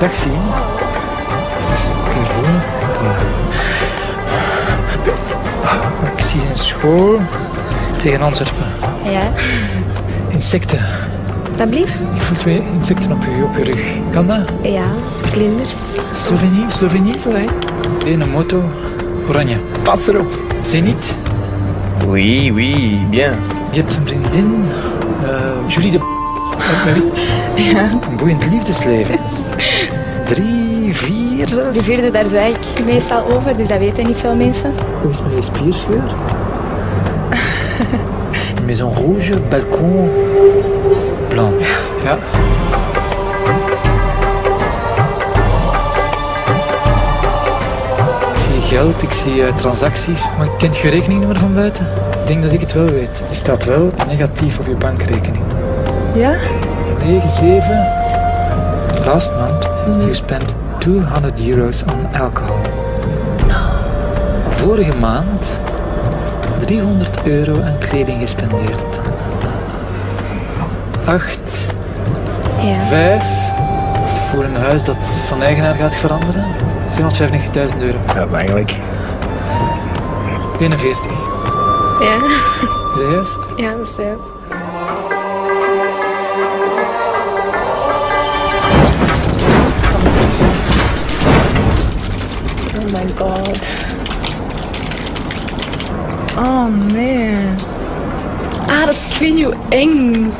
Dag Fien. Dus, kun je voelen? Ik zie een school tegen Antwerpen. Ja, Insecten. dat blieft? Ik voel 2 insecten op je rug. Kan dat? Ja, vlinders. Slovenie? Ja. Een moto. Oranje. Pats erop. Zenit. Oui, oui, bien. Je hebt een vriendin. Julie de... Met wie? Ja. Een boeiend liefdesleven. 3, 4 zelfs. De vierde, daar zwijg ik meestal over, dus dat weten niet veel mensen. Hoe is het met je spierscheur? Maison rouge, balcon blanc. Ja. Ik zie geld, ik zie transacties. Maar kent je rekeningnummer van buiten? Ik denk dat ik het wel weet. Die staat wel negatief op je bankrekening. Ja? 97. Last month you spent €200 on alcohol. Vorige maand €300 aan kleding gespendeerd. 8. Ja. 5. Voor een huis dat van eigenaar gaat veranderen. €795.000. Ja, maar eigenlijk. 41. Ja. Is dat juist? Ja, dat is juist. Oh my god. Oh nee. Ah, dat is, ik weet niet hoe eng.